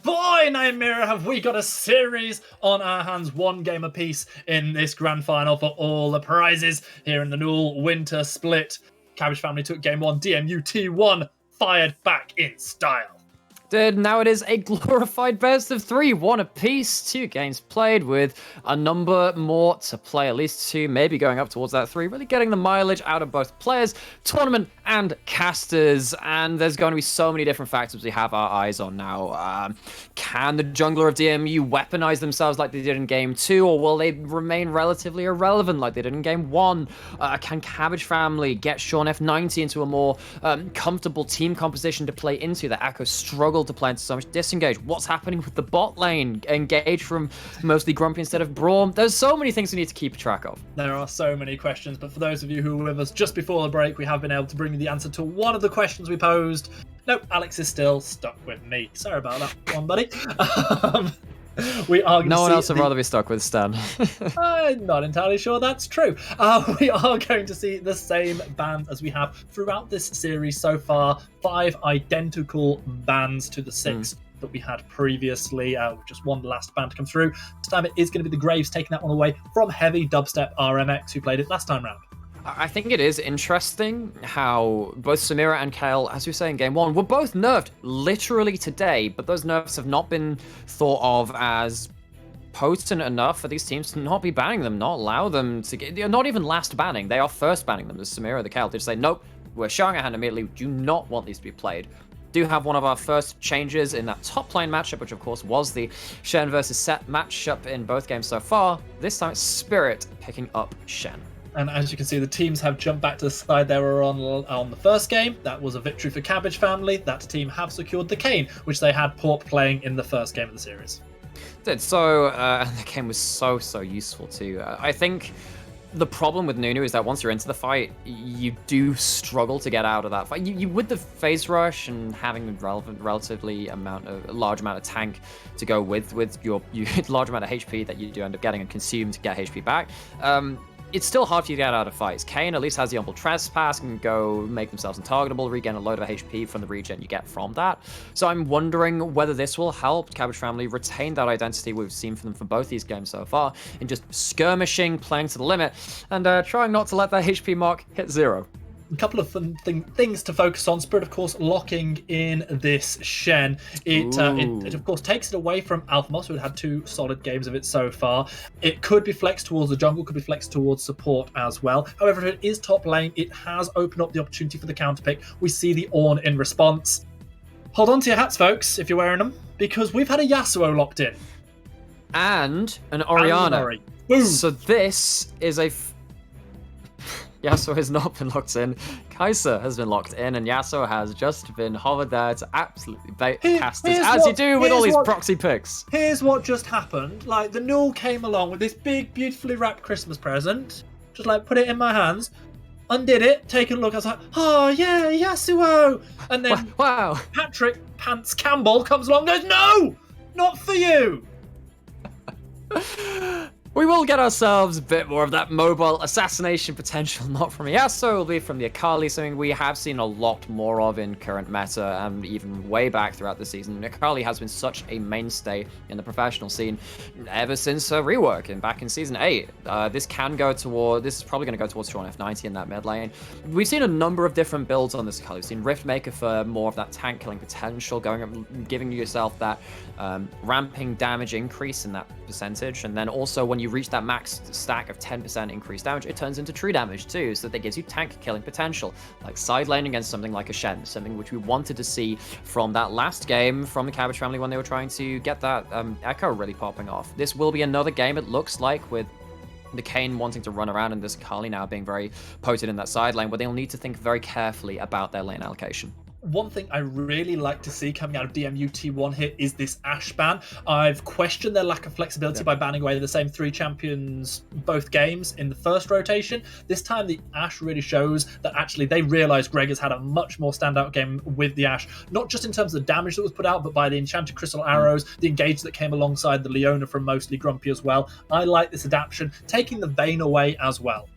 Boy, Nightmare, have we got a series on our hands, one game apiece in this grand final for all the prizes here in the Newell Winter Split. Cabbage Family took game one, DMU T1 fired back in style. Now it is a glorified best of 3, 1 apiece, 2 games played with a number more to play, at least 2, maybe going up towards that 3, really getting the mileage out of both players, tournament and casters, and there's going to be so many different factors we have our eyes on now. Can the jungler of DMU weaponize themselves like they did in game 2, or will they remain relatively irrelevant like they did in game 1? Can Cabbage Family get Sean F90 into a more comfortable team composition to play into that Echo struggled to play into so much disengage? What's happening with the bot lane? Engage from mostly Grumpy instead of Braum? There's so many things we need to keep track of. There are so many questions, but for those of you who were with us just before the break, we have been able to bring you the answer to one of the questions we posed. Nope, Alex is still stuck with me. Sorry about that one, buddy. We are no one else would rather be stuck with Stan. I'm not entirely sure that's true. We are going to see the same band as we have throughout this series so far. 5 identical bands to the 6 that we had previously. Just one last band to come through. This time it is going to be the Graves taking that one away from Heavy Dubstep RMX, who played it last time round. I think it is interesting how both Samira and Kale, as we say in game 1, were both nerfed literally today, but those nerfs have not been thought of as potent enough for these teams to not be banning them, not allow them to get, not even last banning, they are first banning them. The Samira, the Kale, they just say, nope, we're showing our hand immediately, we do not want these to be played. Do have one of our first changes in that top lane matchup, which of course was the Shen versus Set matchup in both games so far. This time it's Spirit picking up Shen. And as you can see, the teams have jumped back to the side they were on the first game. That was a victory for Cabbage Family. That team have secured the Kane, which they had Porp playing in the first game of the series. Did so, and the game was so useful too. I think the problem with Nunu is that once you're into the fight, you do struggle to get out of that fight. You with the phase rush and having a relatively large amount of tank to go with your large amount of HP that you do end up getting and consume to get HP back. It's still hard for you to get out of fights. Kayn at least has the Humble Trespass, can go make themselves untargetable, regain a load of HP from the regen you get from that. So I'm wondering whether this will help Cabbage Family retain that identity we've seen from them for both these games so far, in just skirmishing, playing to the limit, and trying not to let that HP mark hit 0. A couple of things to focus on. Spirit, of course, locking in this Shen. It of course, takes it away from Alphamos, who had 2 solid games of it so far. It could be flexed towards the jungle, could be flexed towards support as well. However, if it is top lane, it has opened up the opportunity for the counter pick. We see the Ornn in response. Hold on to your hats, folks, if you're wearing them, because we've had a Yasuo locked in. and an Orianna. Boom. So this is a... Yasuo has not been locked in. Kai'Sa has been locked in, and Yasuo has just been hovered there to absolutely bait the casters, as you do with all these proxy picks. Here's what just happened. Like, the Null came along with this big, beautifully wrapped Christmas present. Just, like, put it in my hands. Undid it, taken a look. I was like, oh, yeah, Yasuo. And then wow. Patrick Pants Campbell comes along and goes, no, not for you. We will get ourselves a bit more of that mobile assassination potential, not from Yasuo, it'll be from the Akali, something we have seen a lot more of in current meta, and even way back throughout the season. Akali has been such a mainstay in the professional scene ever since rework and back in Season 8. This is probably going to go towards Sean F90 in that mid lane. We've seen a number of different builds on this Akali. We've seen Riftmaker for more of that tank killing potential, giving yourself that ramping damage increase in that percentage, and then also when you reach that max stack of 10% increased damage, it turns into true damage too, so that gives you tank killing potential, like side lane against something like a Shen, something which we wanted to see from that last game from the Cabbage family when they were trying to get that Echo really popping off. This will be another game, it looks like, with the Kayn wanting to run around and this Akali now being very potent in that side lane, where they'll need to think very carefully about their lane allocation. One thing I really like to see coming out of DMU T1 here is this Ashe ban. I've questioned their lack of flexibility by banning away the same 3 champions both games in the first rotation. This time the Ashe really shows that actually they realised Greg has had a much more standout game with the Ashe, not just in terms of the damage that was put out, but by the enchanted crystal arrows, the engage that came alongside the Leona from Mostly Grumpy as well. I like this adaptation, taking the Vayne away as well.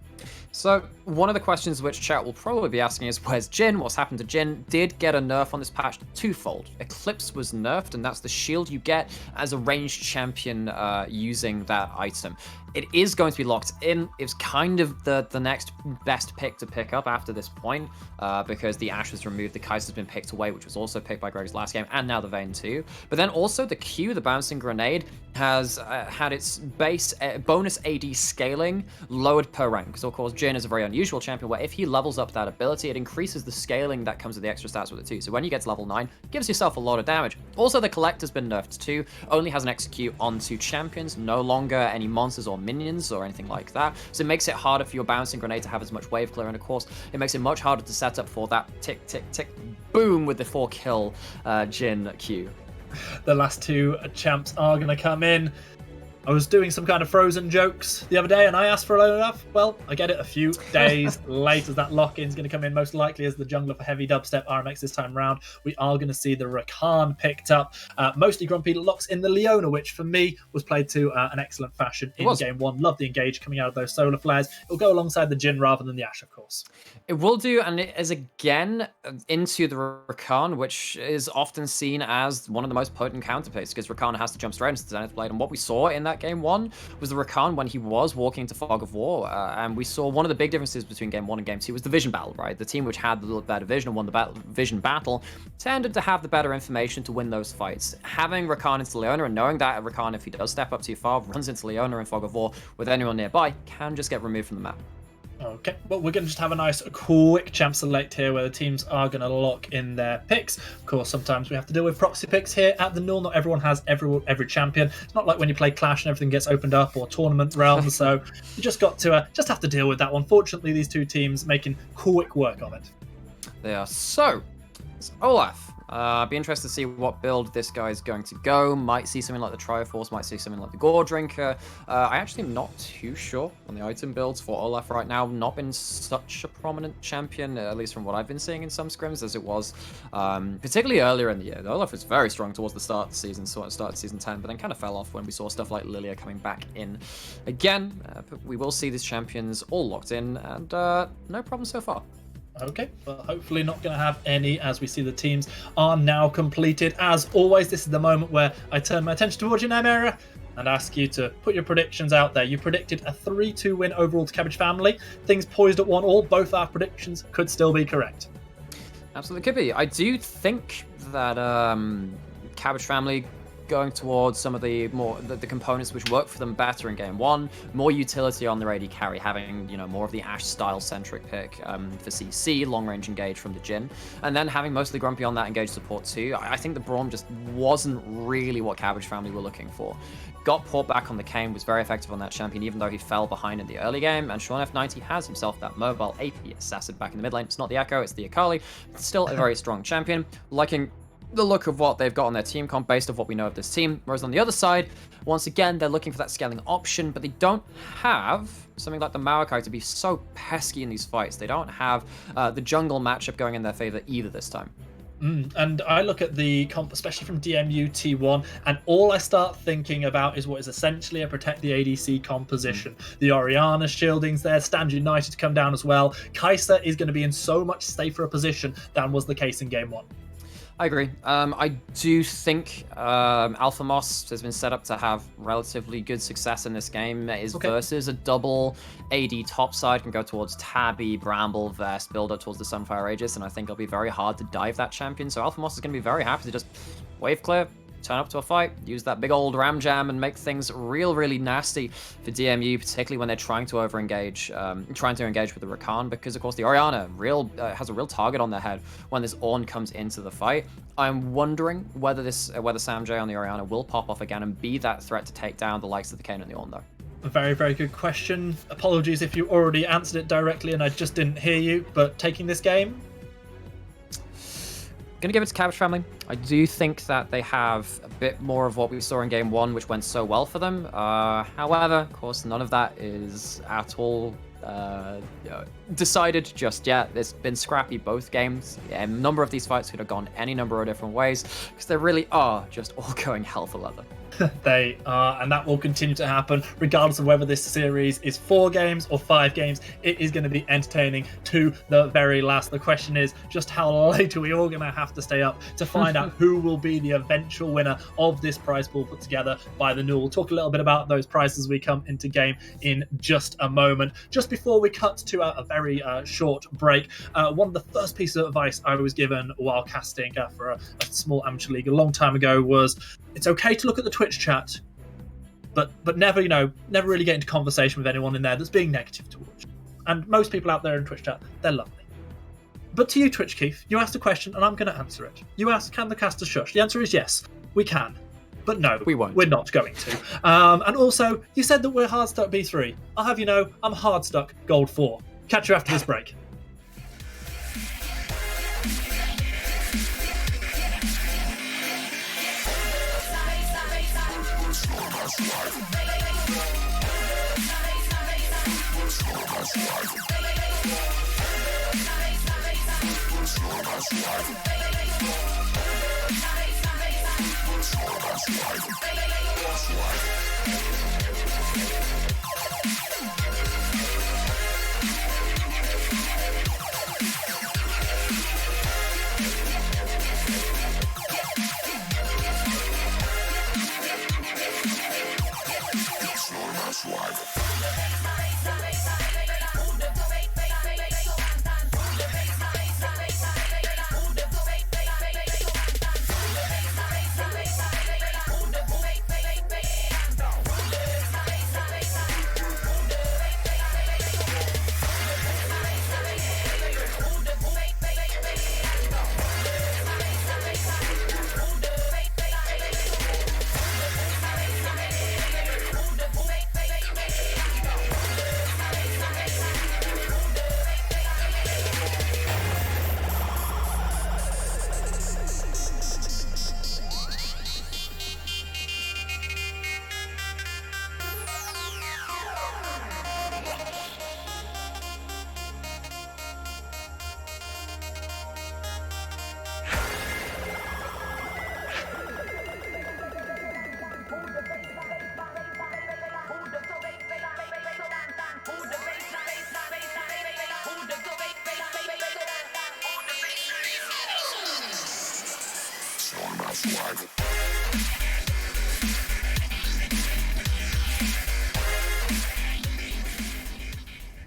So, one of the questions which chat will probably be asking is, where's Jhin? What's happened to Jhin? Did get a nerf on this patch twofold. Eclipse was nerfed, and that's the shield you get as a ranged champion using that item. It is going to be locked in. It's kind of the next best pick to pick up after this point, because the Ashe was removed, the Kai'Sa's been picked away, which was also picked by Greg's last game, and now the Vayne too. But then also the Q, the bouncing grenade, has had its base bonus AD scaling lowered per rank. So of course Jhin is a very unusual champion where if he levels up that ability, it increases the scaling that comes with the extra stats with it too. So when you get to level 9, it gives yourself a lot of damage. Also the Collector's been nerfed too, only has an execute onto champions, no longer any monsters or minions or anything like that. So it makes it harder for your bouncing grenade to have as much wave clear, and of course it makes it much harder to set up for that tick tick tick boom with the 4 kill Jhin Q. The last 2 champs are going to come in. I was doing some kind of Frozen jokes the other day and I asked for a load of, well, I get it a few days later. That lock-in is going to come in most likely as the jungler for heavy dubstep RMX this time round. We are going to see the Rakan picked up. Mostly Grumpy locks in the Leona, which for me was played to an excellent fashion in game 1. Love the engage coming out of those solar flares. It'll go alongside the Jhin rather than the Ashe, of course. It will do, and it is again into the Rakan, which is often seen as one of the most potent counterpicks, because Rakan has to jump straight into the Zenith Blade, and what we saw in that game 1 was the Rakan when he was walking into Fog of War, and we saw one of the big differences between game 1 and game 2 was the vision battle, right? The team which had the little better vision and won the vision battle tended to have the better information to win those fights. Having Rakan into Leona and knowing that Rakan, if he does step up too far, runs into Leona in Fog of War with anyone nearby, can just get removed from the map. Okay, well, we're going to just have a nice quick champ select here where the teams are going to lock in their picks. Of course, sometimes we have to deal with proxy picks here at the Null. Not everyone has every champion. It's not like when you play Clash and everything gets opened up, or tournament realms, so you just got to just have to deal with that one. Fortunately, these 2 teams making quick work of it. They are. So, it's Olaf. Be interested to see what build this guy is going to go. Might see something like the Triforce, might see something like the Gore Drinker. I actually am not too sure on the item builds for Olaf right now. Not been such a prominent champion, at least from what I've been seeing in some scrims, as it was particularly earlier in the year. Olaf was very strong towards the start of the season, so it started season 10, but then kind of fell off when we saw stuff like Lilia coming back in again. But we will see these champions all locked in, and no problem so far. Okay, but hopefully not going to have any as we see the teams are now completed. As always, this is the moment where I turn my attention towards your name area and ask you to put your predictions out there. You predicted a 3-2 win overall to Cabbage Family. Things poised at 1-1. Both our predictions could still be correct. Absolutely could be. I do think that Cabbage Family going towards some of the components which work for them better in game 1, more utility on their AD carry, having more of the Ashe style centric pick for CC, long range engage from the Jhin, and then having mostly Grumpy on that engage support too. I think the Braum just wasn't really what Cabbage Family were looking for. Got port back on the Kayn, was very effective on that champion, even though he fell behind in the early game, and Sean F90 has himself that mobile AP assassin back in the mid lane. It's not the Echo, it's the Akali. It's still a very strong champion. Liking the look of what they've got on their team comp based off what we know of this team. Whereas on the other side, once again, they're looking for that scaling option, but they don't have something like the Maokai to be so pesky in these fights. They don't have the jungle matchup going in their favor either this time. And I look at the comp, especially from DMU T1, and all I start thinking about is what is essentially a protect the ADC composition. The Orianna shielding's there, Stand United to come down as well. Kai'Sa is going to be in so much safer a position than was the case in game 1. I agree. I do think Alpha Moss has been set up to have relatively good success in this game. His versus a double AD topside can go towards Tabby, Bramble, Vest, build up towards the Sunfire Aegis, and I think it'll be very hard to dive that champion. So Alpha Moss is going to be very happy to just wave clear, turn up to a fight, use that big old ram jam, and make things really nasty for DMU, particularly when they're trying to engage with the Rakan, because of course the Orianna has a real target on their head when this Ornn comes into the fight. I'm wondering whether Sam J on the Orianna will pop off again and be that threat to take down the likes of the Kayn and the Ornn, though. A very good question. Apologies if you already answered it directly and I just didn't hear you, but taking this game? Gonna give it to Cabbage Family. I do think that they have a bit more of what we saw in game 1, which went so well for them. However, of course, none of that is at all decided just yet. It's been scrappy both games. A number of these fights could have gone any number of different ways, because they really are just all going hell for leather. They are, and that will continue to happen regardless of whether this series is 4 games or 5 games. It is going to be entertaining to the very last. The question is just how late are we all going to have to stay up to find out who will be the eventual winner of this prize pool put together by the Null. We'll talk a little bit about those prizes as we come into game in just a moment. Just before we cut to a very short break, one of the first pieces of advice I was given while casting for a small amateur league a long time ago was, it's okay to look at the Twitch chat, but never really get into conversation with anyone in there that's being negative towards you. And most people out there in Twitch chat, they're lovely. But to you, Twitch Keith, you asked a question and I'm going to answer it. You asked, can the caster shush? The answer is yes, we can. But no, we won't. We're not going to. And also, you said that we're hard stuck B3. I'll have you know, I'm hard stuck Gold 4. Catch you after this break.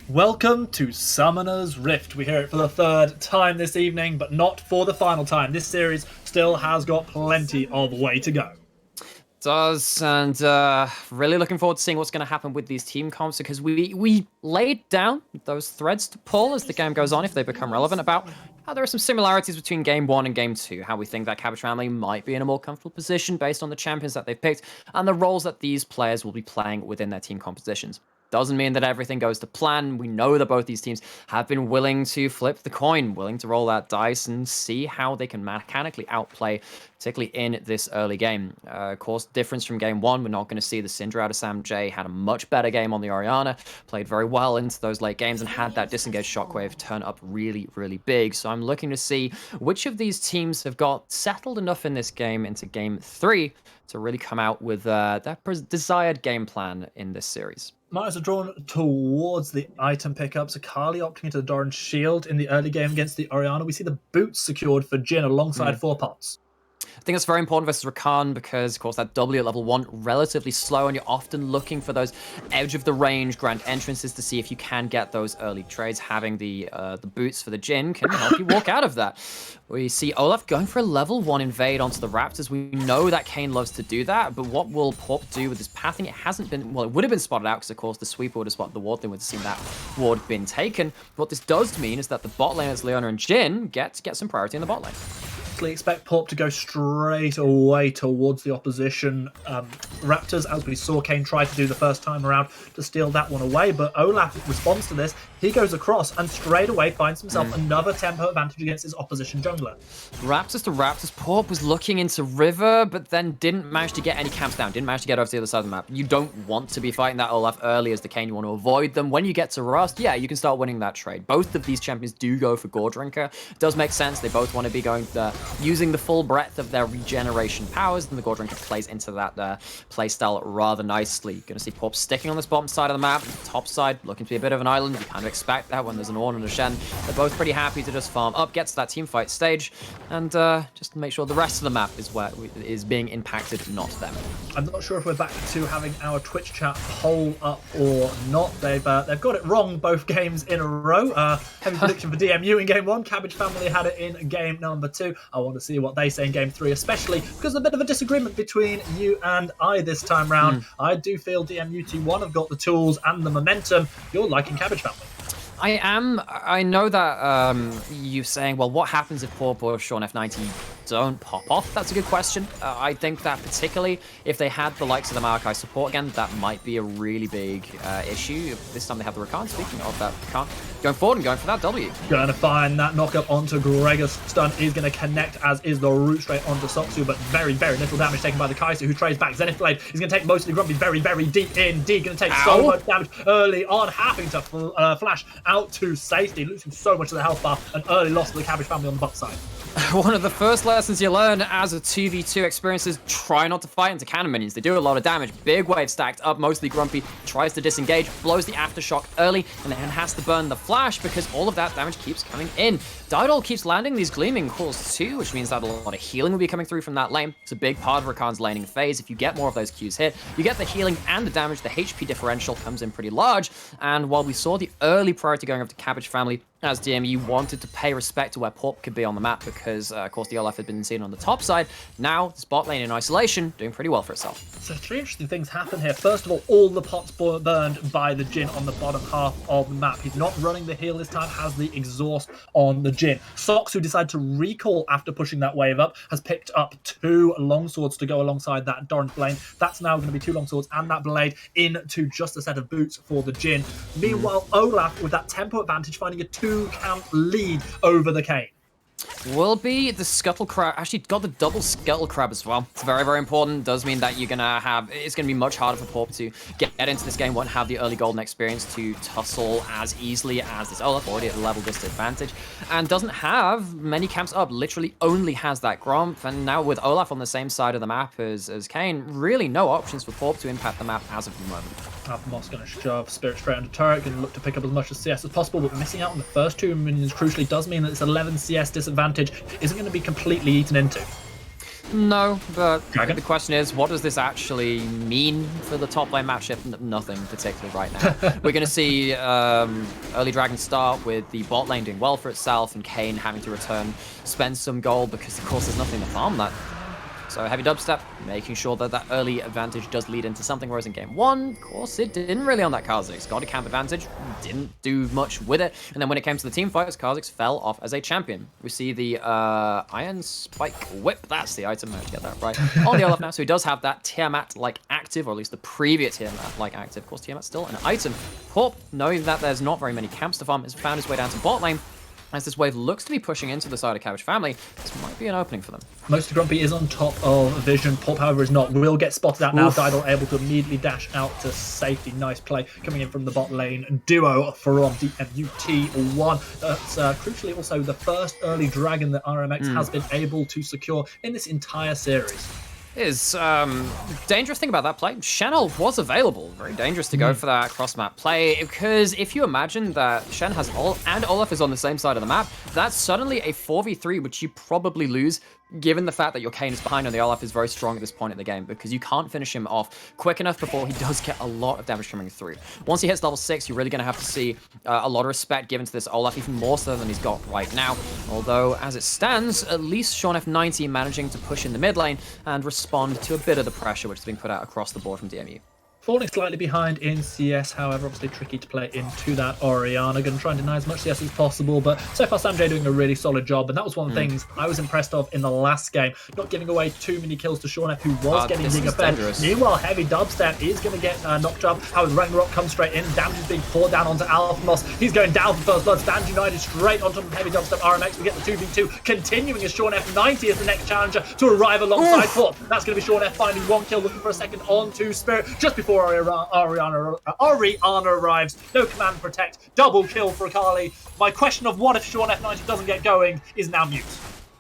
Welcome to Summoner's Rift. We hear it for the 3rd time this evening, but not for the final time. This series still has got plenty of way to go. Does, and really looking forward to seeing what's going to happen with these team comps, because we laid down those threads to pull as the game goes on if they become relevant, about how there are some similarities between game 1 and game 2, how we think that Cabbage family might be in a more comfortable position based on the champions that they've picked and the roles that these players will be playing within their team compositions. Doesn't mean that everything goes to plan. We know that both these teams have been willing to flip the coin, willing to roll that dice and see how they can mechanically outplay, particularly in this early game. Of course, difference from game 1, we're not going to see the Syndra out of Sam J. Had a much better game on the Orianna, played very well into those late games, and had that disengaged shockwave turn up really, really big. So I'm looking to see which of these teams have got settled enough in this game into game 3 to really come out with that desired game plan in this series. Miners are drawn towards the item pickups. Akali opting into the Doran's shield in the early game against the Orianna. We see the boots secured for Jhin alongside 4 pots. I think that's very important versus Rakan because, of course, that W at level 1, relatively slow, and you're often looking for those edge of the range grand entrances to see if you can get those early trades. Having the boots for the Jhin can help you walk out of that. We see Olaf going for a level 1 invade onto the Raptors. We know that Kayn loves to do that, but what will Pop do with his pathing? It hasn't been, well, it would have been spotted out because, of course, the sweeper would have spotted the ward. They would have seen that ward been taken. What this does mean is that the bot lane as Leona and Jhin get some priority in the bot lane. Expect Pop to go straight away towards the opposition Raptors, as we saw Kayn try to do the first time around to steal that one away, but Olaf responds to this. He goes across and straight away finds himself another tempo advantage against his opposition jungler. Raptors to Raptors. Pop was looking into River, but then didn't manage to get any camps down, didn't manage to get over to the other side of the map. You don't want to be fighting that Olaf early as the Kayn. You want to avoid them. When you get to Rust, yeah, you can start winning that trade. Both of these champions do go for Gore Drinker. It does make sense. They both want to be going using the full breadth of their regeneration powers, and the Gore Drinker plays into that playstyle rather nicely. Going to see Pop sticking on this bottom side of the map. Top side looking to be a bit of an island. You kind of expect that when there's an Ornn and a Shen. They're both pretty happy to just farm up, get to that team fight stage, and just make sure the rest of the map is being impacted, not them. I'm not sure if we're back to having our Twitch chat poll up or not. They've got it wrong both games in a row. Heavy prediction for DMU in game 1. Cabbage family had it in game number 2. I want to see what they say in game 3, especially because there's a bit of a disagreement between you and I this time round. I do feel DMU T1 have got the tools and the momentum. You're liking Cabbage family. I am. I know that you're saying, well, what happens if Pop or Sean F90 don't pop off? That's a good question. I think that particularly if they had the likes of the Maokai support again, that might be a really big issue. This time they have the Rakan. Speaking of that, Rakan going forward and going for that W. Going to find that knockup onto Gregor's stun is going to connect, as is the root straight onto Soksu, but very, very little damage taken by the Kai'Sa, who trades back. Zenith Blade is going to take most of the Grumpy very, very deep in. D going to take so much damage early on, having to flash out to safety, losing so much of the health bar. An early loss to the Cabbage family on the bot side. One of the first lessons you learn as a 2v2 experience is try not to fight into cannon minions. They do a lot of damage. Big wave stacked up, mostly Grumpy, tries to disengage, blows the aftershock early, and then has to burn the flash because all of that damage keeps coming in. Didol keeps landing these Gleaming Calls too, which means that a lot of healing will be coming through from that lane. It's a big part of Rakan's laning phase. If you get more of those Qs hit, you get the healing and the damage. The HP differential comes in pretty large, and while we saw the early priority going up to Cabbage family, as DMU wanted to pay respect to where Pop could be on the map because, of course, the Olaf had been seen on the top side. Now, this bot lane in isolation, doing pretty well for itself. So 3 interesting things happen here. First of all the pots burned by the Jhin on the bottom half of the map. He's not running the heal this time, has the exhaust on the Jhin. Sox, who decided to recall after pushing that wave up, has picked up 2 longswords to go alongside that Doran's blade. That's now going to be 2 longswords and that blade into just a set of boots for the Jhin. Meanwhile, Olaf, with that tempo advantage, finding a 2-camp lead over the Kayn. Will be the Scuttle Crab. Actually, got the double Scuttle Crab as well. It's very, very important. Does mean that you're going to have... It's going to be much harder for Pop to get into this game. Won't have the early golden experience to tussle as easily as this Olaf, already at a level disadvantage. And doesn't have many camps up. Literally only has that Gromp. And now with Olaf on the same side of the map as Kayn, really no options for Pop to impact the map as of the moment. Moss going to shove Spirit straight under turret, going to look to pick up as much as CS as possible, but missing out on the first 2 minions crucially does mean that this 11 CS disadvantage isn't going to be completely eaten into. No, but the question is, what does this actually mean for the top lane matchup? Nothing particularly right now. We're going to see early Dragon start with the bot lane doing well for itself and Kayn having to return, spend some gold because, of course, there's nothing to farm that So Heavy Dubstep, making sure that that early advantage does lead into something, whereas in game 1, of course, it didn't really on that Kha'Zix. Got a camp advantage, didn't do much with it, and then when it came to the team fights, Kha'Zix fell off as a champion. We see the Iron Spike Whip, that's the item, I have to get that right, on the Olaf now, so he does have that Tiamat-like active, or at least the previous Tiamat-like active. Of course, Tiamat's still an item. Corp, knowing that there's not very many camps to farm, has found his way down to bot lane. As this wave looks to be pushing into the side of Cabbage Family, this might be an opening for them. Mostly Grumpy is on top of Vision. Pop, however, is not. Will get spotted out now. Didal able to immediately dash out to safety. Nice play coming in from the bot lane. Duo from DMUT1. That's crucially also the first early dragon that RMX has been able to secure in this entire series. Is dangerous thing about that play. Shen was available. Very dangerous to go for that cross-map play, because if you imagine that Shen has Ol and Olaf is on the same side of the map, that's suddenly a 4v3, which you probably lose, given the fact that your Kayn is behind and the Olaf is very strong at this point in the game, because you can't finish him off quick enough before he does get a lot of damage coming through. Once he hits level 6, you're really going to have to see a lot of respect given to this Olaf, even more so than he's got right now. Although, as it stands, at least SeanF90 managing to push in the mid lane and respond to a bit of the pressure which is being put out across the board from DMU. Falling slightly behind in CS, however, obviously tricky to play into that Orianna. Going to try and deny as much CS as possible, but so far Sam J doing a really solid job, and that was one of the things I was impressed of in the last game, not giving away too many kills to SeanF, who was getting Giga fed. Meanwhile, Heavy Dubstep is going to get knocked up. How Ragnarok comes straight in, damage is being poured down onto Alphamos. He's going down for first blood, stands united straight onto Heavy Dubstep RMX. We get the 2v2 continuing as SeanF90 is the next challenger to arrive alongside Port. That's going to be SeanF finding one kill, looking for a second onto Spirit just before Orianna arrives. No command protect, double kill for Akali. My question of what if SeanF90 doesn't get going is now mute.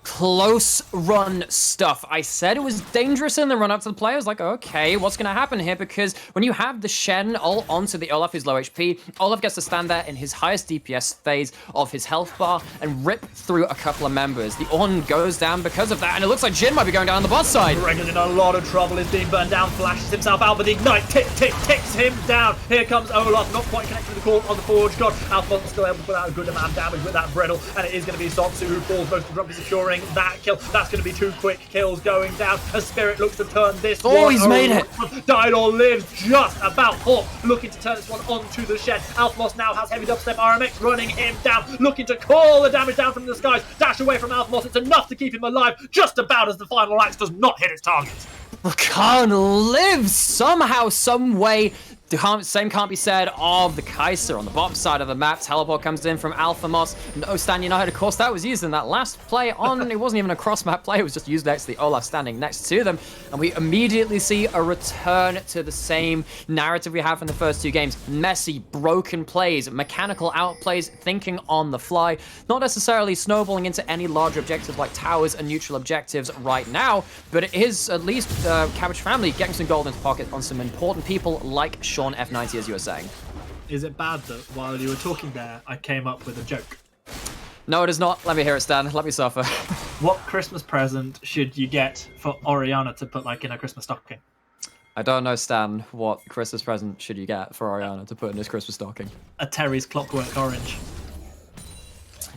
Close run stuff. I said it was dangerous in the run up to the play. I was like, okay, what's going to happen here? Because when you have the Shen all onto the Olaf who's low HP, Olaf gets to stand there in his highest DPS phase of his health bar and rip through a couple of members. The Ornn goes down because of that, and it looks like Jhin might be going down on the bot side. Regan in a lot of trouble, is being burned down, flashes himself out, but the Ignite ticks him down. Here comes Olaf, not quite connected to the call on the Forge God. Alphonse still able to put out a good amount of damage with that Brittle, and it is going to be Sotsu who falls most of Grumpy securing that kill. That's going to be 2 quick kills going down as Spirit looks to turn this one. He's made it. Didal lives just about. Hawk looking to turn this one onto the Shed. Alphamos now has Heavy Dubstep RMX running him down, looking to call the damage down from the skies. Dash away from Alphamos. It's enough to keep him alive, just about, as the final axe does not hit its target. Rakan lives somehow, some way. The same can't be said of the Kai'Sa on the bottom side of the map. Teleport comes in from Alphamos. No stand united. Of course, that was used in that last play on. It wasn't even a cross-map play. It was just used next to the Olaf standing next to them. And we immediately see a return to the same narrative we had from the first 2 games. Messy, broken plays, mechanical outplays, thinking on the fly. Not necessarily snowballing into any larger objectives like towers and neutral objectives right now, but it is at least Cabbage Family getting some gold into pocket on some important people like SeanF90, as you were saying. Is it bad that while you were talking there, I came up with a joke? No, it is not. Let me hear it, Stan. Let me suffer. What Christmas present should you get for Orianna to put like in a Christmas stocking? I don't know, Stan. What Christmas present should you get for Orianna to put in his Christmas stocking? A Terry's Clockwork Orange.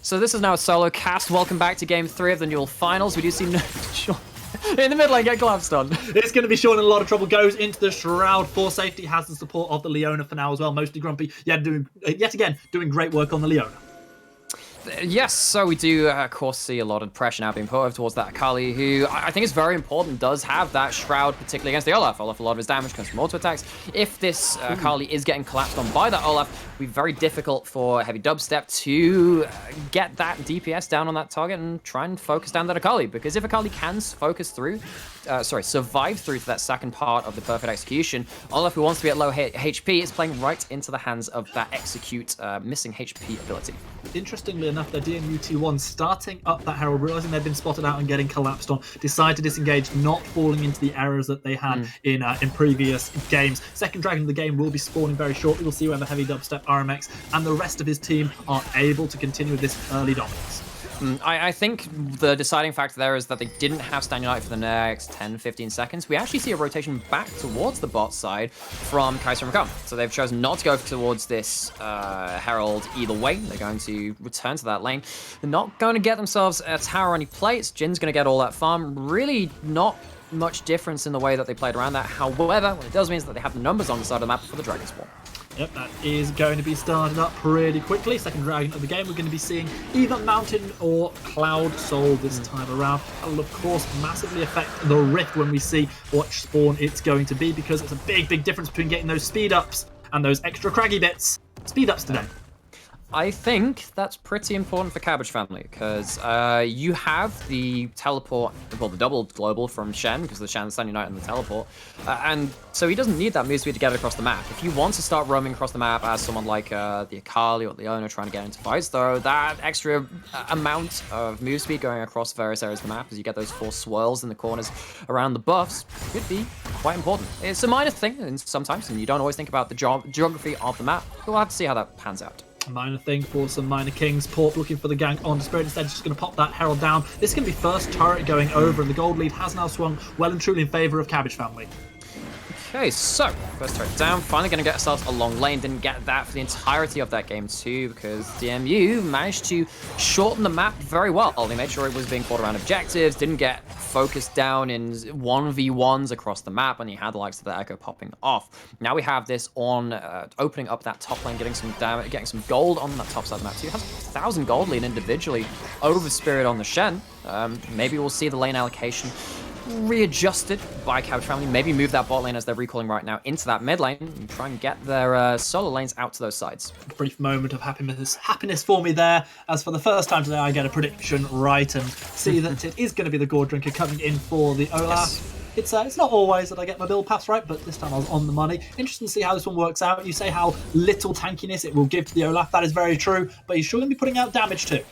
So this is now a solo cast. Welcome back to Game 3 of the Newell Finals. We do see Sean in the mid lane get collapsed on. It's going to be Sean in a lot of trouble. Goes into the Shroud for safety. Has the support of the Leona for now as well. Mostly Grumpy. Yeah, yet again doing great work on the Leona. Yes, so we do, of course, see a lot of pressure now being put over towards that Akali, who I think is very important, does have that Shroud, particularly against the Olaf. Olaf, a lot of his damage comes from auto attacks. If this Akali is getting collapsed on by that Olaf, it will be very difficult for Heavy Dubstep to get that DPS down on that target and try and focus down that Akali, because if Akali can survive through to that second part of the perfect execution, Olaf, who wants to be at low HP, is playing right into the hands of that execute missing HP ability. Interestingly enough, the DMUT1 starting up that Herald, realizing they've been spotted out and getting collapsed on, decide to disengage, not falling into the errors that they had in previous games. Second dragon of the game will be spawning very shortly. We'll see whether Heavy Dubstep RMX and the rest of his team are able to continue this early dominance. I think the deciding factor there is that they didn't have Stand United for the next 10-15 seconds. We actually see a rotation back towards the bot side from Kai'Sa and Rakan. So they've chosen not to go towards this Herald either way. They're going to return to that lane. They're not going to get themselves a tower or any plates. Jin's going to get all that farm. Really not much difference in the way that they played around that. However, what it does mean is that they have the numbers on the side of the map for the Dragon Swarm. Yep, that is going to be started up pretty quickly. Second dragon of the game, we're going to be seeing either Mountain or Cloud Soul this time around. That will, of course, massively affect the Rift when we see what spawn it's going to be, because it's a big, big difference between getting those speed ups and those extra craggy bits. Speed ups today. I think that's pretty important for Cabbage Family, because you have the teleport, well, the double global from Shen, because the Shen's standing out in the teleport, and so he doesn't need that move speed to get across the map. If you want to start roaming across the map as someone like the Akali or Leona trying to get into fights, though, that extra amount of move speed going across various areas of the map as you get those 4 swirls in the corners around the buffs could be quite important. It's a minor thing and sometimes, and you don't always think about the geography of the map, but we'll have to see how that pans out. A minor thing for some minor kings. Port looking for the gank on Spirit. Instead, just going to pop that Herald down. This is going to be first turret going over, and the gold lead has now swung well and truly in favour of Cabbage Family. Okay, so first turret down, finally going to get ourselves a long lane. Didn't get that for the entirety of that game too, because DMU managed to shorten the map very well. They made sure it was being fought around objectives, didn't get focused down in 1v1s across the map, and you had the likes of the Echo popping off. Now we have this on opening up that top lane, getting some damage, getting some gold on that top side of the map too. Has 1,000 gold lead individually over Spirit on the Shen. Maybe we'll see the lane allocation readjusted by Cabbage Family. Maybe move that bot lane as they're recalling right now into that mid lane and try and get their solo lanes out to those sides. A brief moment of happiness for me there, as for the first time today I get a prediction right and see that it is going to be the Gore Drinker coming in for the Olaf. Yes. It's not always that I get my build paths right, but this time I was on the money. Interesting to see how this one works out. You say how little tankiness it will give to the Olaf. That is very true, but he's sure going to be putting out damage too.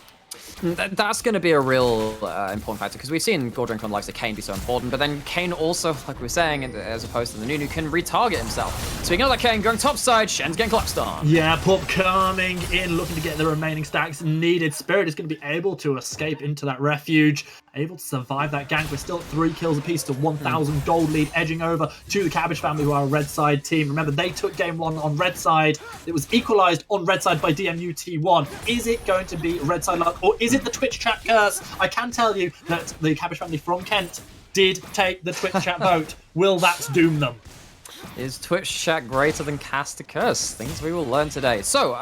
That's going to be a real important factor, because we've seen Gordon on likes of Kayn be so important, but then Kayn also, like we were saying, as opposed to the Nunu, can retarget himself. Speaking of that, Kayn going top side, Shen's getting collapsed on. Yeah, Pop coming in, looking to get the remaining stacks needed. Spirit is going to be able to escape into that refuge, able to survive that gank. We're still at 3 kills apiece to 1,000 gold lead, edging over to the Cabbage Family, who are a red side team. Remember, they took game 1 on red side. It was equalized on red side by DMU T1. Is it going to be red side luck, or is it the Twitch chat curse? I can tell you that the Cabbage Family from Kent did take the Twitch chat vote. Will that doom them? Is Twitch chat greater than cast a curse? Things we will learn today. So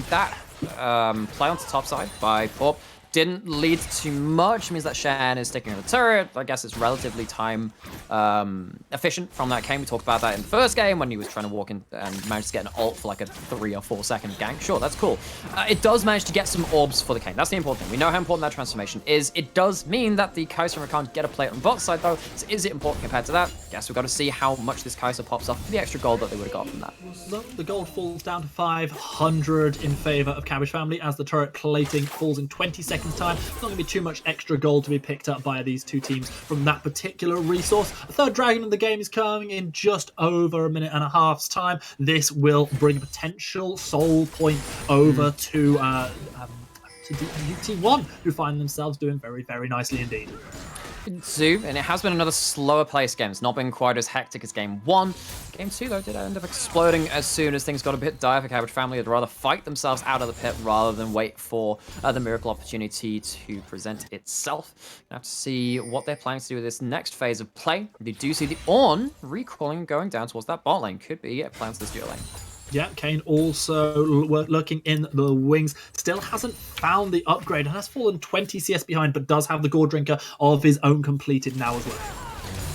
that play onto top side by Pop didn't lead to much. It means that Shen is sticking on the turret. I guess it's relatively time efficient from that game. We talked about that in the first game when he was trying to walk in and managed to get an ult for like a 3 or 4 second gank. Sure, that's cool. It does manage to get some orbs for the Kayn. That's the important thing. We know how important that transformation is. It does mean that the Kai'Sa can't get a play on bot side though. So is it important compared to that? Guess we've got to see how much this Kai'Sa pops off for the extra gold that they would have got from that. The gold falls down to 500 in favor of Cabbage Family as the turret plating falls in 20 seconds time. It's not going to be too much extra gold to be picked up by these two teams from that particular resource. A third dragon in the game is coming in just over a minute and a half's time. This will bring a potential soul point over to UT1, who find themselves doing very, very nicely indeed. And it has been another slower paced game. It's not been quite as hectic as game 1. Game 2, though, did end up exploding as soon as things got a bit dire for Cabbage Family. They'd rather fight themselves out of the pit rather than wait for the miracle opportunity to present itself. Gonna have to see what they're planning to do with this next phase of play. They do see the Ornn recalling going down towards that bot lane. Could be plans to this duo lane. Yeah, Kayn also lurking in the wings. Still hasn't found the upgrade and has fallen 20 CS behind, but does have the Gore Drinker of his own completed now as well.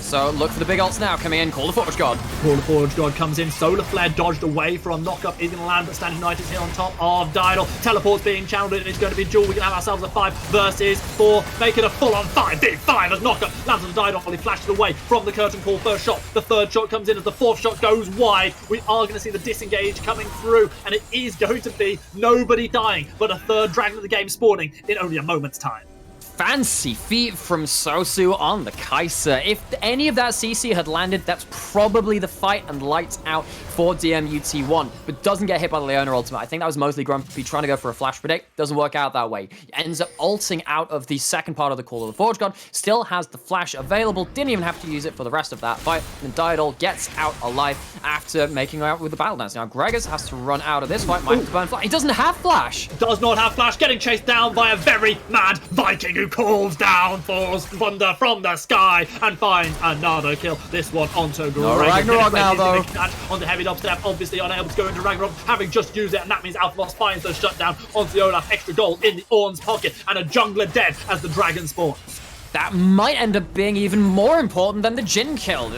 So look for the big ults now. Come in, call the Forge God. Call the Forge God comes in. Solar Flare dodged away from knockup. Is going to land, but Standing Knight is here on top of Didal. Teleport's being channeled in. It's going to be duel. We can have ourselves a 5 versus 4. Make it a full-on 5. Big 5 as knockup lands on Didal while he flashes away from the curtain call. First shot. The third shot comes in as the fourth shot goes wide. We are going to see the disengage coming through, and it is going to be nobody dying, but a third dragon of the game spawning in only a moment's time. Fancy feat from Sosu on the Kai'Sa. If any of that CC had landed, that's probably the fight and lights out for DMUT1, but doesn't get hit by the Leona ultimate. I think that was mostly Grumpy trying to go for a flash predict. Doesn't work out that way. He ends up ulting out of the second part of the Call of the Forge God. Still has the flash available. Didn't even have to use it for the rest of that fight. And Didal gets out alive after making out with the Battle Dance. Now, Gregors has to run out of this fight. Might have to burn flash. He doesn't have flash. Does not have flash. Getting chased down by a very mad Viking who who calls down for thunder from the sky and finds another kill. This one onto Greg. Ragnarok now, though. Onto heavy dubstep, obviously unable to go into Ragnarok, having just used it, and that means Alphamos finds the shutdown onto the Olaf. Extra gold in the Ornn's pocket, and a jungler dead as the dragon spawns. That might end up being even more important than the Jhin kill.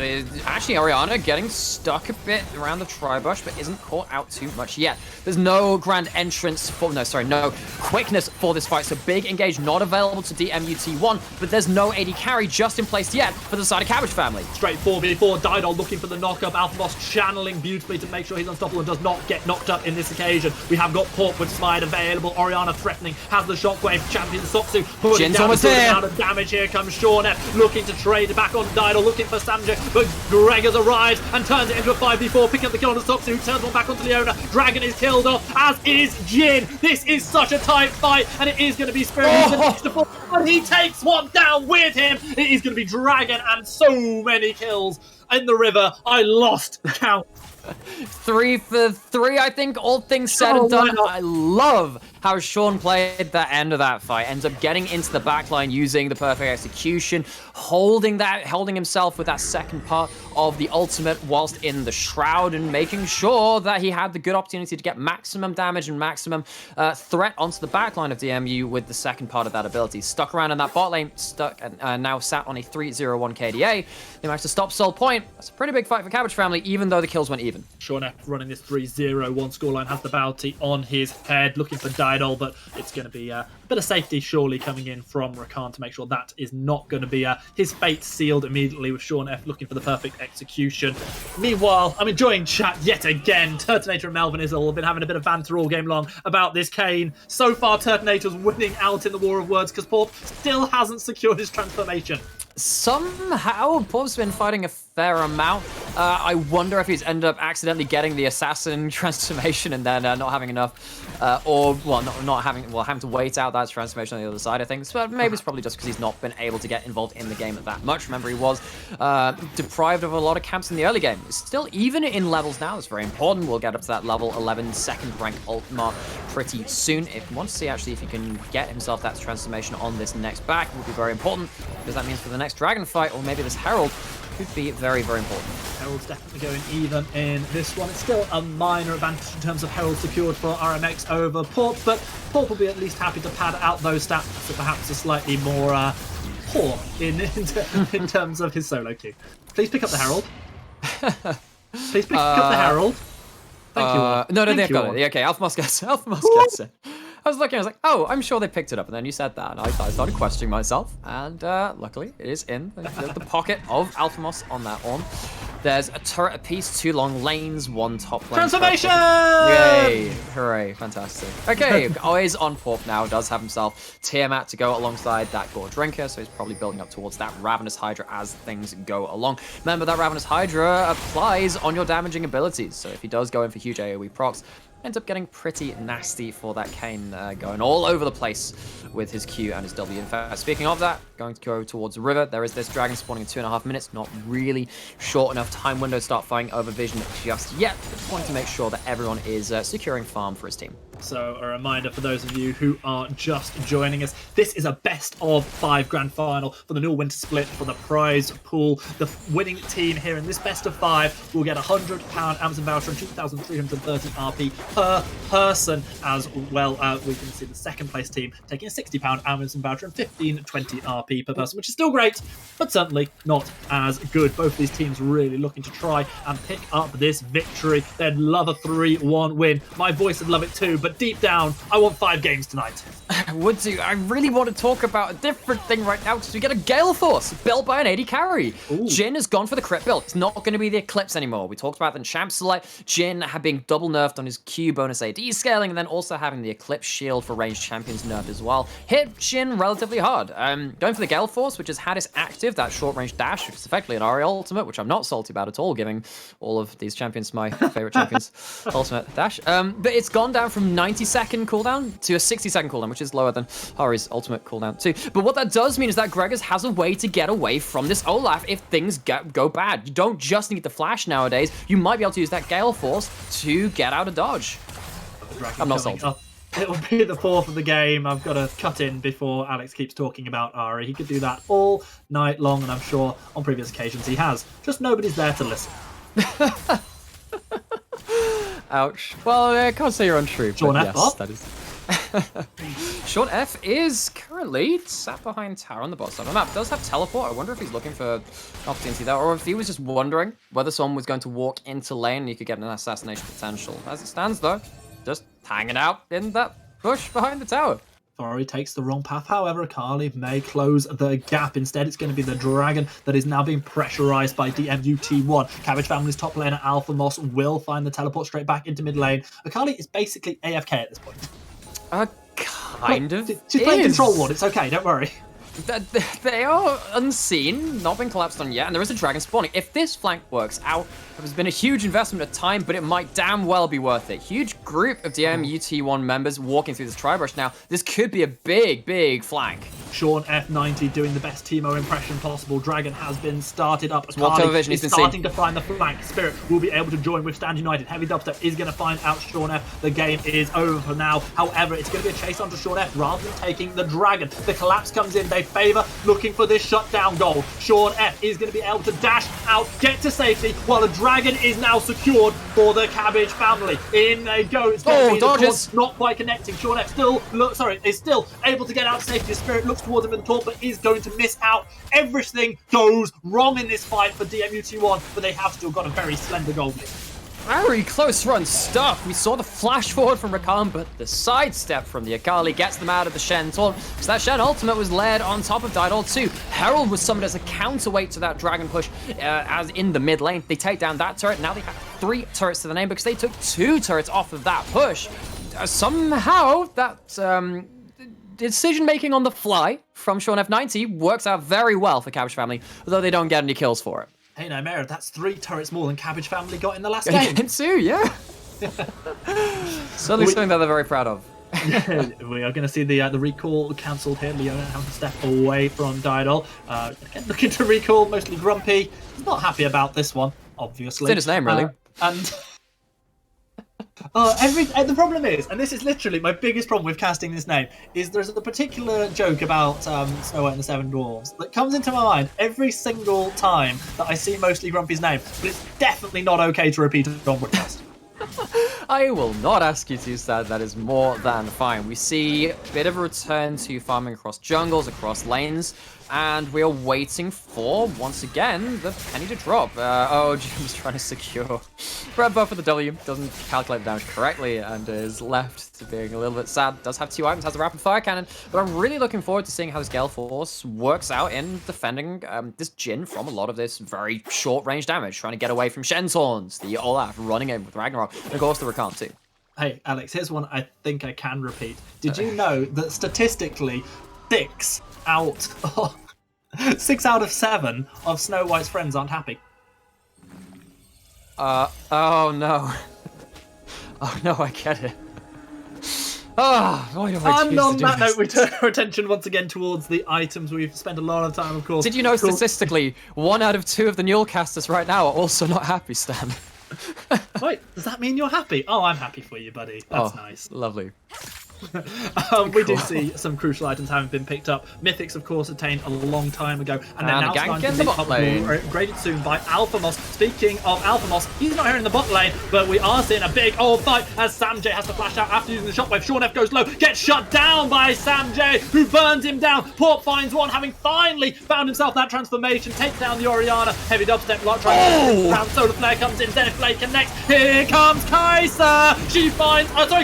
Actually, Orianna getting stuck a bit around the tri-bush, but isn't caught out too much yet. There's no grand entrance for, no quickness for this fight. So big engage not available to DMUT1, but there's no AD carry just in place yet for the side of Cabbage family. Straight 4v4, Didol looking for the knockup. Alphamos channeling beautifully to make sure he's unstoppable and does not get knocked up in this occasion. We have got Pork with Smite available. Orianna threatening, has the shockwave. Champion Sotsu putting down a good amount of damage. Here comes Sean F looking to trade back on Didol, looking for Sanjay, but Greg has arrived and turns it into a 5v4, picking up the kill on the Sotsu, who turns one back onto Leona. Dragon is killed off, as is Jhin. This is such a tight fight, and it is going to be Spirit next to fall, but he takes one down with him. It is going to be Dragon and so many kills in the river. I lost count. 3 for 3, I think, all things said and done. I love how Sean played the end of that fight. Ends up getting into the backline using the perfect execution, holding himself with that second part of the ultimate whilst in the shroud, and making sure that he had the good opportunity to get maximum damage and maximum threat onto the backline of DMU with the second part of that ability. Stuck around in that bot lane, and now sat on a 3-0-1 KDA. They managed to stop Soul Point. That's a pretty big fight for Cabbage family, even though the kills went even. Sean F running this 3-0-1 scoreline, has the bounty on his head, looking for Didol, but it's going to be a bit of safety surely coming in from Rakan to make sure that is not going to be his fate sealed immediately, with Sean F looking for the perfect execution. Meanwhile, I'm enjoying chat yet again. Turtonator and Melvin Izzle have been having a bit of banter all game long about this Kayn. So far, Turtonator's winning out in the war of words because Porp still hasn't secured his transformation. Somehow, Porp's been fighting a fair amount. I wonder if he's ended up accidentally getting the assassin transformation and then not having enough, having to wait out that transformation on the other side of things. But maybe it's probably just because he's not been able to get involved in the game that much. Remember, he was deprived of a lot of camps in the early game. Still, even in levels now, it's very important. We'll get up to that level 11 second rank ult mark pretty soon. If you want to see actually if he can get himself that transformation on this next back, it will be very important, because that means for the next dragon fight, or maybe this Herald, could be very, very important. Herald's definitely going even in this one. It's still a minor advantage in terms of Herald secured for RMX over Porp, but Porp will be at least happy to pad out those stats, so perhaps a slightly more poor in terms of his solo queue. Please pick up the Herald. Please pick up the Herald. Thank you. No, they've got it. Okay, Alphamos gets it. I was looking, I was like, oh, I'm sure they picked it up. And then you said that, and I started questioning myself. And luckily, it is in the pocket of Alphamos on that one. There's a turret apiece, 2 long lanes, 1 top lane. Transformation! Yay! Hooray, fantastic. Okay, always on Porp now, does have himself Tiamat to go alongside that Gore Drinker, so he's probably building up towards that Ravenous Hydra as things go along. Remember, that Ravenous Hydra applies on your damaging abilities, so if he does go in for huge AoE procs, ends up getting pretty nasty for that Kayn, going all over the place with his Q and his W. In fact, speaking of that, going to go towards the river. There is this dragon spawning in 2.5 minutes. Not really short enough time window to start fighting over Vision just yet. But wanting to make sure that everyone is securing farm for his team. So a reminder for those of you who are just joining us, this is a best of 5 grand final for the Newell Winter Split for the prize pool. The winning team here in this best of 5 will get a £100 Amazon voucher and 2,330 RP per person, as well. We can see the second place team taking a £60 Amazon voucher and 1520 RP per person, which is still great, but certainly not as good. Both these teams really looking to try and pick up this victory. They'd love a 3-1 win. My voice would love it too, but deep down, I want 5 games tonight. Would do. I really want to talk about a different thing right now, because we get a Gale Force built by an AD carry. Ooh. Jhin has gone for the crit build. It's not going to be the Eclipse anymore. We talked about the Champ Select. Jhin being double nerfed on his Q bonus AD scaling, and then also having the Eclipse shield for ranged champions nerfed as well. Hit Jhin relatively hard. Going for the Gale Force, which has had its active, that short range dash, which is effectively an Ariel ultimate, which I'm not salty about at all, giving all of these champions, my favorite champions, ultimate dash. But it's gone down from 90-second cooldown to a 60-second cooldown, which is lower than Hari's ultimate cooldown too. But what that does mean is that Gregors has a way to get away from this Olaf if things go bad. You don't just need the flash nowadays. You might be able to use that Gale Force to get out of dodge. I'm not salty. It'll be the 4th of the game. I've got to cut in before Alex keeps talking about Ari. He could do that all night long, and I'm sure on previous occasions he has. Just nobody's there to listen. Ouch. Well, I can't say you're untrue, Sean but F. yes, that is... Sean F is currently sat behind tower on the bot side of the map. Does have teleport. I wonder if he's looking for an opportunity there, or if he was just wondering whether someone was going to walk into lane and he could get an assassination potential. As it stands, though, just hanging out in that bush behind the tower. Ari takes the wrong path. However, Akali may close the gap. Instead, it's going to be the Dragon that is now being pressurized by DMUT1. Cabbage Family's top laner, Alpha Moss, will find the teleport straight back into mid lane. Akali is basically AFK at this point. Kind of. She's playing Control Ward. It's okay, don't worry. They are unseen, not been collapsed on yet, and there is a dragon spawning. If this flank works out, there's been a huge investment of time, but it might damn well be worth it. Huge group of DMUT1 members walking through this tri-brush now. This could be a big, big flank. Sean F90 doing the best Teemo impression possible. Dragon has been started up. Small television, he's been starting to find the flank. Spirit will be able to join with Stand United. Heavy Dubstep is going to find out Sean F. The game is over for now. However, it's going to be a chase onto Sean F rather than taking the Dragon. The collapse comes in. They favor looking for this shutdown goal. Sean F is going to be able to dash out, get to safety, while the Dragon is now secured for the Cabbage Family. In they go. It's going to be dodges. The not quite connecting. Sean F is still able to get out to safety. Spirit looks towards him in the taunt, but is going to miss out. Everything goes wrong in this fight for DMUT1, but they have still got a very slender goal lead. Very close run stuff. We saw the flash forward from Rakan, but the sidestep from the Akali gets them out of the Shen taunt, because that Shen ultimate was layered on top of Didol too. Herald was summoned as a counterweight to that Dragon push as in the mid lane. They take down that turret. Now they have 3 turrets to the name because they took 2 turrets off of that push. Somehow that decision-making on the fly from Sean F90 works out very well for Cabbage Family, although they don't get any kills for it. Hey, no, Mara, that's 3 turrets more than Cabbage Family got in the last game. Too, yeah. Certainly something that they're very proud of. We are going to see the recall cancelled here. Leona having to step away from Didol. Again, looking to recall, mostly grumpy. He's not happy about this one, obviously. It's in his name, really. And the problem is, and this is literally my biggest problem with casting this name, is there's a particular joke about Snow White and the Seven Dwarfs that comes into my mind every single time that I see mostly Grumpy's name, but it's definitely not okay to repeat it on broadcast. I will not ask you to, Sad. That is more than fine. We see a bit of a return to farming across jungles, across lanes, and we are waiting for, once again, the penny to drop. Jim's trying to secure red buff for the W. Doesn't calculate the damage correctly and is left to being a little bit sad. Does have 2 items, has a rapid fire cannon, but I'm really looking forward to seeing how this Gale Force works out in defending this Jhin from a lot of this very short range damage, trying to get away from Shen's horns, the Olaf running in with Ragnarok, and of course the Rakan too. Hey, Alex, here's one I think I can repeat. Did you know that statistically 6 out of 7 of Snow White's friends aren't happy? Oh no. Oh no, I get it. Why do I and on that note, we turn our attention once again towards the items. We've spent a lot of time, of course. Did you know statistically, 1 out of 2 of the Newell casters right now are also not happy, Stan? Wait, does that mean you're happy? Oh, I'm happy for you, buddy. That's nice. Lovely. We do see some crucial items having been picked up. Mythics, of course, attained a long time ago, and they're now starting to be upgraded soon by Alpha Moss. Speaking of Alpha Moss, he's not here in the bot lane, but we are seeing a big old fight as Sam J has to flash out after using the shockwave. Sean F goes low, gets shut down by Sam J, who burns him down. Port finds one, having finally found himself that transformation, takes down the Orianna. Heavy dubstep, lot trying to round. Solar Flare comes in, Zenith Blade connects. Here comes Kai'Sa.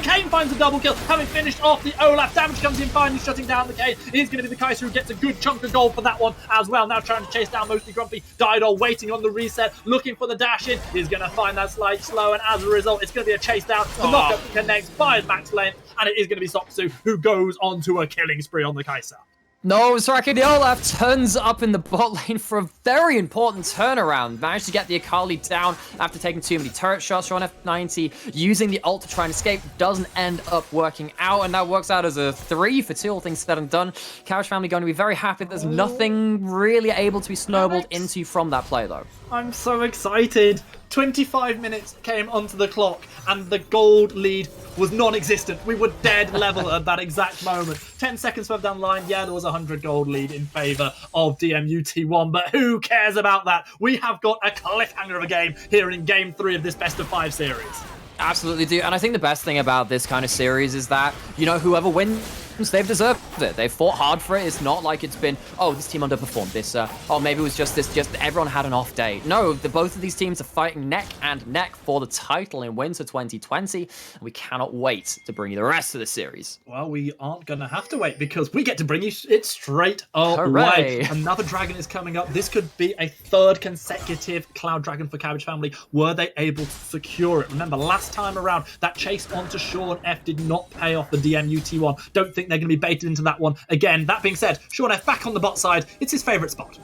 Kayn finds a double kill, having finished off the Olaf. Damage comes in finally, shutting down the Kayn. It is going to be the Kai'Sa who gets a good chunk of gold for that one as well. Now trying to chase down mostly Grumpy. Didol waiting on the reset, looking for the dash in. He's going to find that slight slow, and as a result, it's going to be a chase down. The knockup connects, buys max lane, and it is going to be Soksu who goes on to a killing spree on the Kai'Sa. No, Soraka the Olaf turns up in the bot lane for a very important turnaround. Managed to get the Akali down after taking too many turret shots. Sean F90 using the ult to try and escape doesn't end up working out, and that works out as a 3 for 2, all things said and done. Cabbage Family going to be very happy that there's nothing really able to be snowballed into from that play, though. I'm so excited. 25 minutes came onto the clock and the gold lead was non-existent. We were dead level at that exact moment. 10 seconds further down the line, yeah, there was a 100 gold lead in favour of DMUT1, but who cares about that? We have got a cliffhanger of a game here in Game 3 of this best of 5 series. Absolutely do. And I think the best thing about this kind of series is that, you know, whoever wins, they've deserved it. They've fought hard for it. It's not like it's been, oh, this team underperformed. Oh, maybe it was just everyone had an off day. No, both of these teams are fighting neck and neck for the title in Winter 2020. And we cannot wait to bring you the rest of the series. Well, we aren't going to have to wait because we get to bring you it straight away. Hooray. Another dragon is coming up. This could be a third consecutive Cloud Dragon for Cabbage Family were they able to secure it. Remember, last time around, that chase onto Sean F did not pay off the DMUT1. Don't think they're going to be baited into that one again. That being said, Sean F back on the bot side. It's his favourite spot.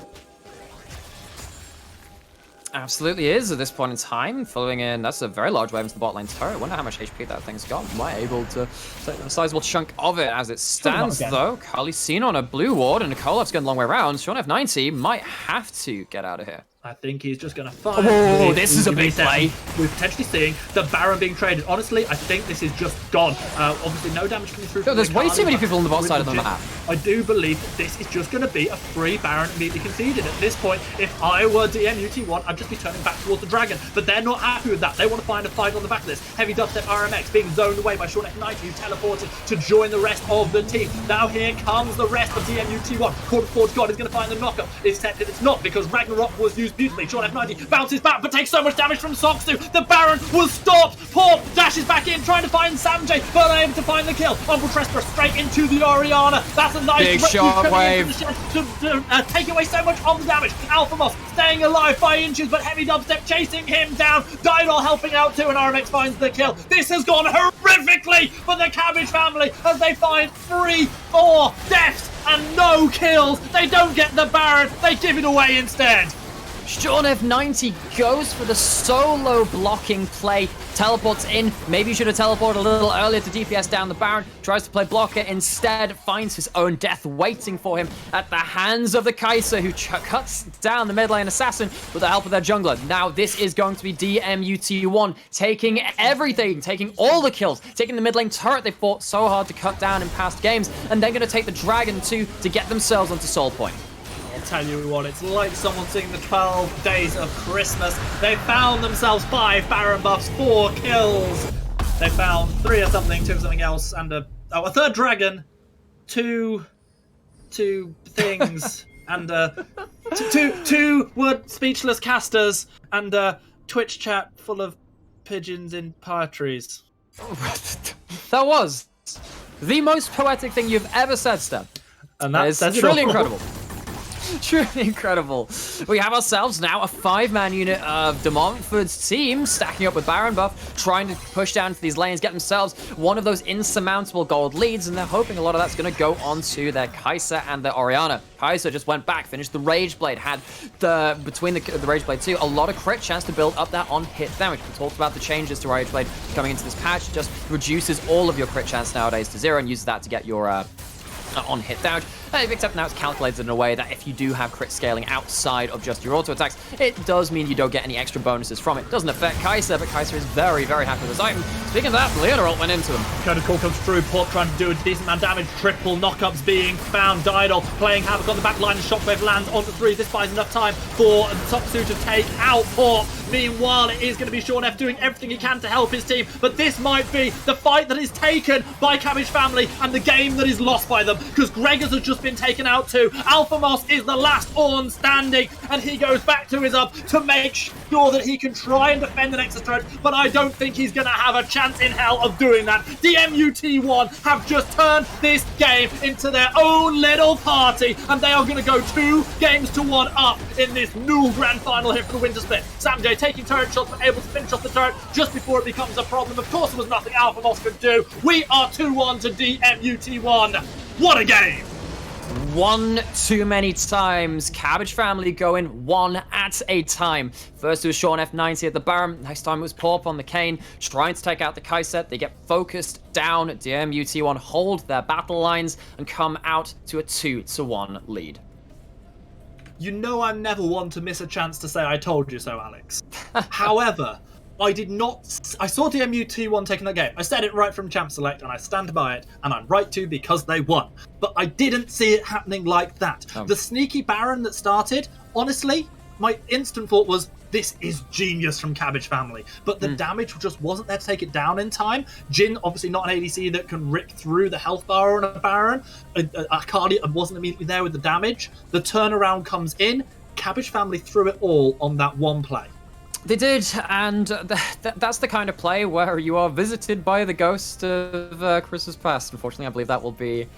Absolutely is at this point in time. Following in, that's a very large wave into the bot lane turret. I wonder how much HP that thing's got. Am I able to take a sizable chunk of it as it stands, though? Kali's seen on a blue ward, and Nikolev's going a long way around. Sean F90 might have to get out of here. I think he's just going to find... Oh, this is a big play. We're potentially seeing the Baron being traded. Honestly, I think this is just gone. Obviously, no damage coming through. Yo, there's way too many people on the bot side of the map. I do believe that this is just going to be a free Baron immediately conceded. At this point, if I were DMUT1, I'd just be turning back towards the Dragon. But they're not happy with that. They want to find a fight on the back of this. Heavy dubstep RMX being zoned away by Sean F90, who teleported to join the rest of the team. Now here comes the rest of DMUT1. Quarter Forge God is going to find the knockup. Except that it's not, because Ragnarok was used beautifully. Sean F90 bounces back, but takes so much damage from Soxu. The Baron was stopped. Paul dashes back in, trying to find Samjay, but unable to find the kill. Umbral Tresper straight into the Oriana. That's a nice big shockwave to take away so much of the damage. Alpha Moss staying alive by inches, but Heavy Dubstep chasing him down. Didol helping out too, and RMX finds the kill. This has gone horrifically for the Cabbage Family as they find 3-4 deaths and no kills. They don't get the Baron. They give it away instead. Sean F90 goes for the solo blocking play, teleports in. Maybe he should have teleported a little earlier to DPS down the Baron, tries to play blocker, instead finds his own death waiting for him at the hands of the Kai'Sa, who cuts down the mid lane assassin with the help of their jungler. Now this is going to be DMUT1 taking everything, taking all the kills, taking the mid lane turret they fought so hard to cut down in past games, and they're going to take the Dragon too to get themselves onto Soul Point. I'll tell you what, it's like someone singing the 12 days of Christmas. They found themselves 5 Baron buffs, 4 kills. They found 3 of something, 2 of something else, and a third dragon, 2 things, and two word speechless casters, and a Twitch chat full of pigeons in pie trees. That was the most poetic thing you've ever said, Steph. And that's truly incredible. Truly incredible. We have ourselves now a 5-man unit of DeMontford's team stacking up with Baron buff, trying to push down to these lanes, get themselves one of those insurmountable gold leads, and they're hoping a lot of that's going to go onto their Kai'Sa and their Oriana. Kai'Sa just went back, finished the Rage Blade, had between the Rage Blade too, a lot of crit chance to build up that on-hit damage. We talked about the changes to Rage Blade coming into this patch. It just reduces all of your crit chance nowadays to 0 and uses that to get your on-hit damage. Except now it's calculated in a way that if you do have crit scaling outside of just your auto attacks, it does mean you don't get any extra bonuses from it. Doesn't affect Kai'Sa, but Kai'Sa is very, very happy with his item. Speaking of that, Leona ult went into him. Code of Call comes through. Port trying to do a decent amount of damage. Triple knockups being found. Didol playing havoc on the back line. And Shockwave lands onto 3. This buys enough time for Soxu to take out Port. Meanwhile, it is going to be Sean F doing everything he can to help his team. But this might be the fight that is taken by Cabbage Family and the game that is lost by them. Because Gregors has just been taken out too. Alpha Moss is the last Ornn standing, and he goes back to his up to make sure that he can try and defend the Nexus turret, but I don't think he's going to have a chance in hell of doing that. DMUT1 have just turned this game into their own little party, and they are going to go 2 games to 1 up in this new grand final here for the Winter Split. Samjay taking turret shots, but able to finish off the turret just before it becomes a problem. Of course, there was nothing Alpha Moss could do. We are 2-1 to DMUT1. What a game! One too many times. Cabbage Family going one at a time. First it was Sean F90 at the Baron. Next time it was Pawp on the Kayn, trying to take out the Kai'Sa. They get focused down. DMUT1 hold their battle lines and come out to a 2-1 lead. You know I'm never one to miss a chance to say I told you so, Alex. However, I did not. I saw DMU T1 taking that game. I said it right from Champ Select, and I stand by it, and I'm right to because they won. But I didn't see it happening like that. The sneaky Baron that started, honestly, my instant thought was, this is genius from Cabbage Family. But the damage just wasn't there to take it down in time. Jin, obviously not an ADC that can rip through the health bar on a Baron. Akali wasn't immediately there with the damage. The turnaround comes in. Cabbage Family threw it all on that one play. They did, and that's the kind of play where you are visited by the ghost of Christmas past. Unfortunately, I believe that will be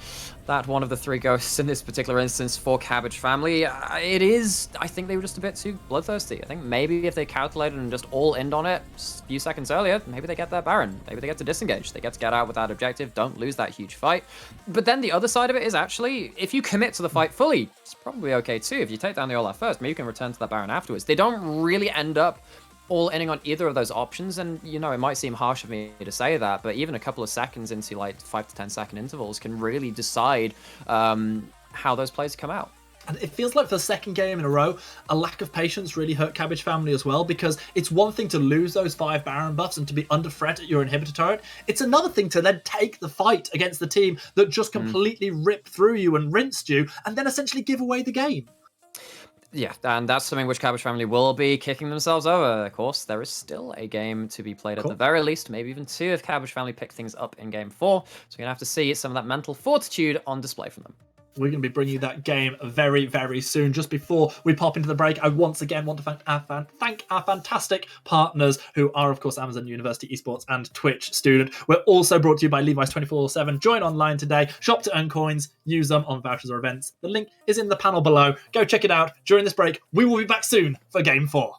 that one of the three ghosts in this particular instance for Cabbage Family. It is, I think they were just a bit too bloodthirsty. I think maybe if they calculated and just all in on it a few seconds earlier, maybe they get that Baron. Maybe they get to disengage. They get to get out with that objective, don't lose that huge fight. But then the other side of it is actually, if you commit to the fight fully, it's probably okay too. If you take down the Olaf first, maybe you can return to that Baron afterwards. They don't really end up all inning on either of those options, and you know, it might seem harsh of me to say that, but even a couple of seconds into like 5 to 10 second intervals can really decide how those plays come out. And it feels like for the second game in a row, a lack of patience really hurt Cabbage Family as well, because it's one thing to lose those 5 Baron buffs and to be under threat at your inhibitor turret. It's another thing to then take the fight against the team that just completely ripped through you and rinsed you, and then essentially give away the game. Yeah, and that's something which Cabbage Family will be kicking themselves over. Of course, there is still a game to be played at the very least, maybe even 2 if Cabbage Family pick things up in Game 4. So we're going to have to see some of that mental fortitude on display from them. We're going to be bringing you that game very, very soon. Just before we pop into the break, I once again want to thank our fantastic partners who are, of course, Amazon University Esports and Twitch Student. We're also brought to you by Levi's 24/7. Join online today, shop to earn coins, use them on vouchers or events. The link is in the panel below. Go check it out. During this break, we will be back soon for Game 4.